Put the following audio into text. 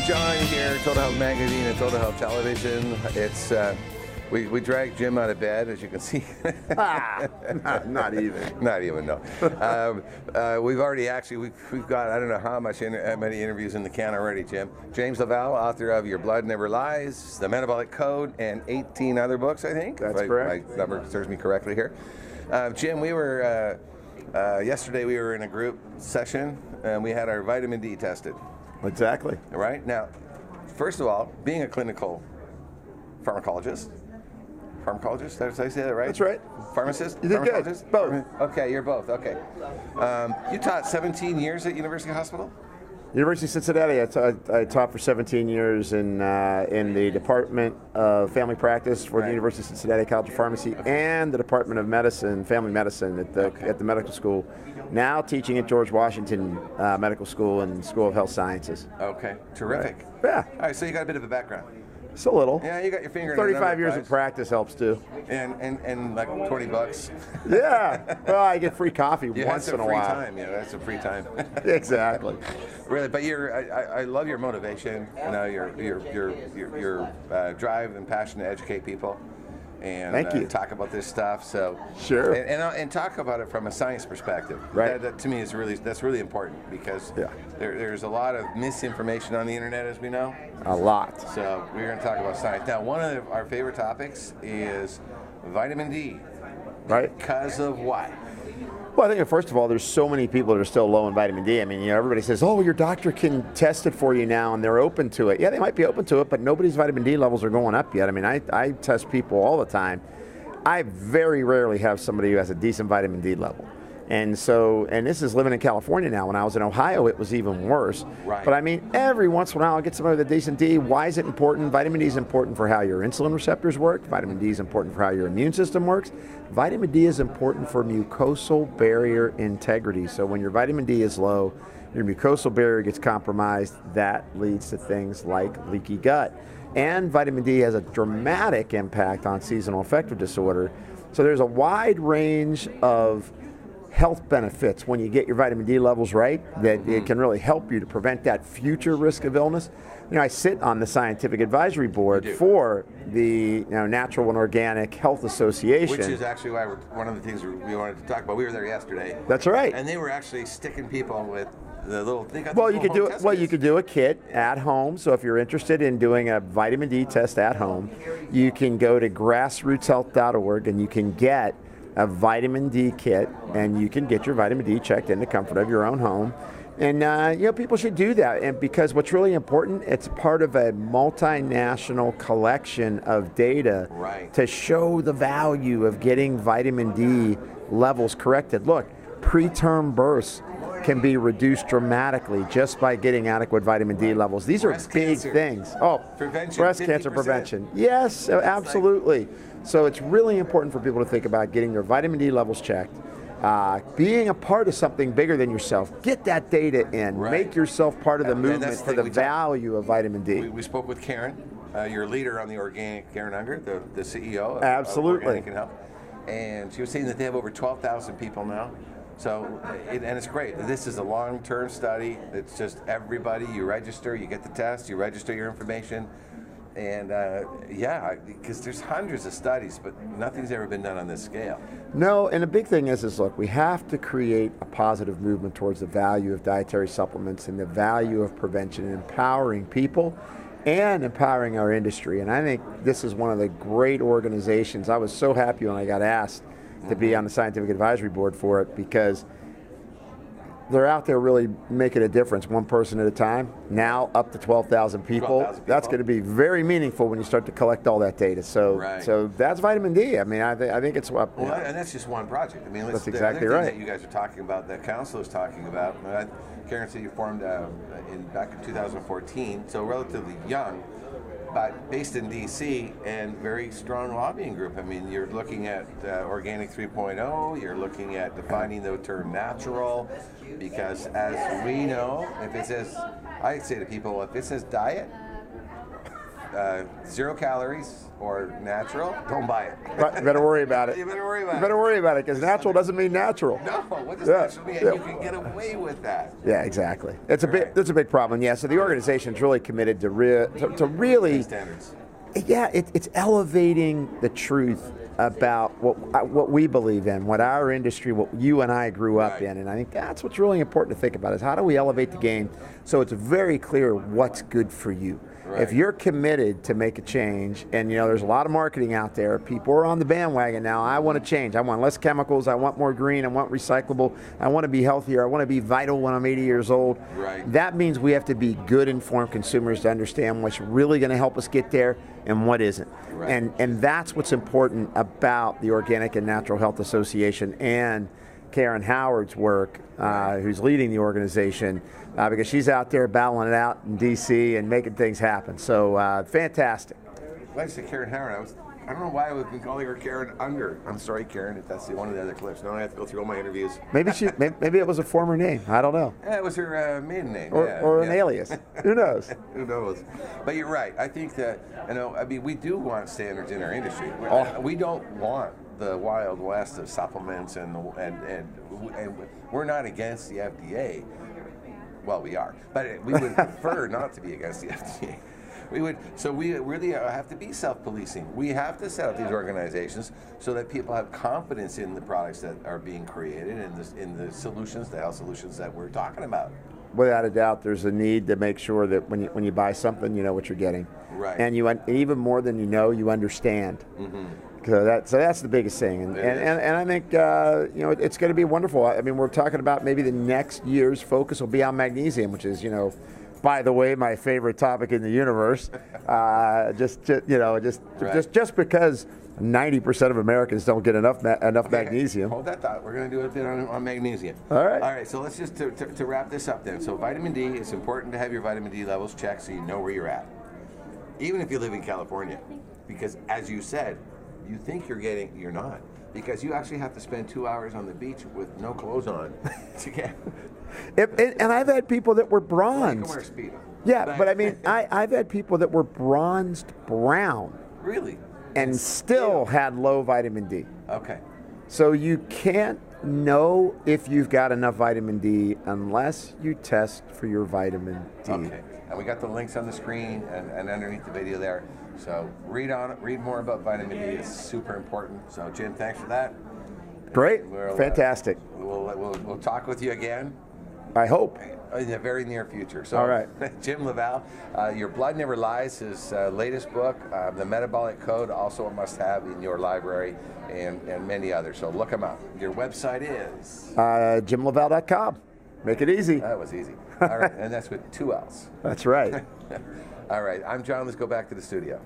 John here, Total Health Magazine and Total Health Television. It's we dragged Jim out of bed, as you can see. Not even. Not even, no. We've already we've got, I don't know how many interviews in the can already, Jim. James LaValle, author of Your Blood Never Lies, The Metabolic Code, and 18 other books, I think. That's correct. My number serves me correctly here. Jim, we were, yesterday we were in a group session, and we had our vitamin D tested. Exactly. Right? Now, first of all, being a clinical pharmacologist, did I say that right? That's right. Pharmacist? You did good. Both. Okay, you're both. Okay. You taught 17 years at University Hospital? University of Cincinnati. I taught for 17 years in the Department of Family Practice for the University of Cincinnati College of Pharmacy and the Department of Medicine, Family Medicine at the medical school. Now teaching at George Washington Medical School and School of Health Sciences. Okay, terrific. Right. Yeah. All right, so you got a bit of a background. It's a little. Yeah, you got your finger in 35 years of practice helps too. And like $20. Yeah. Well, I get free coffee once in a while. Time. Yeah, that's a free time. Exactly. Really, but I love your motivation. You know, your drive and passion to educate people. And Thank you. Talk about this stuff. So sure. And talk about it from a science perspective. Right. That to me is really important because there's a lot of misinformation on the internet, as we know. A lot. So we're going to talk about science. Now, one of our favorite topics is vitamin D. Right. Because of what? Well, I think first of all, there's so many people that are still low in vitamin D. I mean, everybody says, "Oh, your doctor can test it for you now," and they're open to it. Yeah, they might be open to it, but nobody's vitamin D levels are going up yet. I mean, I test people all the time. I very rarely have somebody who has a decent vitamin D level. And this is living in California now. When I was in Ohio, it was even worse. Right. But I mean, every once in a while, I'll get somebody with a decent D. Why is it important? Vitamin D is important for how your insulin receptors work. Vitamin D is important for how your immune system works. Vitamin D is important for mucosal barrier integrity. So when your vitamin D is low, your mucosal barrier gets compromised. That leads to things like leaky gut. And vitamin D has a dramatic impact on seasonal affective disorder. So there's a wide range of health benefits when you get your vitamin D levels right, that it can really help you to prevent that future risk of illness. You know, I sit on the scientific advisory board for the Natural and Organic Health Association. Which is actually why one of the things we wanted to talk about. We were there yesterday. That's right. And they were actually sticking people with the little. You could do a kit at home. So if you're interested in doing a vitamin D test at home, you can go to grassrootshealth.org and you can get a vitamin D kit, and you can get your vitamin D checked in the comfort of your own home. And people should do that. And because what's really important, it's part of a multinational collection of data to show the value of getting vitamin D levels corrected. Look, preterm births can be reduced dramatically just by getting adequate vitamin D levels. These are big things. Oh, breast cancer prevention. Yes, absolutely. So it's really important for people to think about getting their vitamin D levels checked, being a part of something bigger than yourself. Get that data in. Make yourself part of the movement for the value of vitamin D. We spoke with Karen, your leader on the Organic, Karen Unger, the CEO of Organic and Health. And she was saying that they have over 12,000 people now. So, and it's great. This is a long-term study. It's just everybody, you register, you get the test, you register your information. And because there's hundreds of studies, but nothing's ever been done on this scale. No, and the big thing is look, we have to create a positive movement towards the value of dietary supplements and the value of prevention and empowering people and empowering our industry. And I think this is one of the great organizations. I was so happy when I got asked to be on the scientific advisory board for it, because they're out there really making a difference, one person at a time. Now up to 12,000 people. That's going to be very meaningful when you start to collect all that data. So that's vitamin D. I mean, I think it's what. Well, and that's just one project. I mean, that's exactly right. That you guys are talking about, that council is talking about. Karen said you formed back in 2014, so relatively young, but based in D.C. and very strong lobbying group. I mean, you're looking at Organic 3.0. You're looking at defining the term natural, because as we know, if it says, I say to people, if it says diet, 0 calories or natural, don't buy it. Right, you better worry about it. You better worry about it. You better worry about it, because natural doesn't mean natural. No, what does natural mean? And you can get away with that. Yeah, exactly. It's a big problem. Yeah, so the organization's really committed to really standards. Yeah, it's elevating the truth about what we believe in, what our industry, what you and I grew up in, and I think that's what's really important to think about is how do we elevate the game so it's very clear what's good for you. Right. If you're committed to make a change, and there's a lot of marketing out there, people are on the bandwagon now. I want to change. I want less chemicals. I want more green. I want recyclable. I want to be healthier. I want to be vital when I'm 80 years old. Right. That means we have to be good, informed consumers to understand what's really going to help us get there and what isn't. Right. And that's what's important about the Organic and Natural Health Association and Karen Howard's work, who's leading the organization, because she's out there battling it out in D.C. and making things happen. So fantastic. Well, I said Karen Howard. I don't know why I've been calling her Karen Unger. I'm sorry, Karen, if that's one of the other clips. Now I have to go through all my interviews. Maybe it was a former name. I don't know. Yeah, it was her maiden name. Or an alias. Who knows? Who knows? But you're right. I think that, we do want standards in our industry. We don't want the Wild West of supplements, and we're not against the FDA. Well, we are, but we would prefer not to be against the FDA. We really have to be self-policing. We have to set up these organizations so that people have confidence in the products that are being created and in the solutions, the health solutions that we're talking about. Without a doubt, there's a need to make sure that when you buy something, you know what you're getting. Right. And even more than you understand. Mm-hmm. So that's the biggest thing, and I think it's going to be wonderful. I mean, we're talking about maybe the next year's focus will be on magnesium, which is by the way, my favorite topic in the universe. Just because 90% of Americans don't get enough magnesium. Hold that thought. We're going to do a bit on magnesium. All right. All right. So let's just to wrap this up then. So vitamin D. It's important to have your vitamin D levels checked so you know where you're at, even if you live in California, because as you said, you think you're not, because you actually have to spend 2 hours on the beach with no clothes on to get. And I've had people that were bronzed. Well, you can wear Speedo. Yeah, but I mean, I've had people that were bronzed brown. Really? And still had low vitamin D. Okay. So you can't know if you've got enough vitamin D unless you test for your vitamin D. Okay. And we got the links on the screen and underneath the video there. So read more about vitamin D. It's super important. So Jim, thanks for that. Great. Fantastic. We'll talk with you again. I hope. In the very near future. So, all right. Jim LaValle, Your Blood Never Lies, his latest book, The Metabolic Code, also a must-have in your library, and many others. So look him up. Your website is? JimLaValle.com. Make it easy. That was easy. All right, and that's with 2 L's. That's right. All right, I'm John. Let's go back to the studio.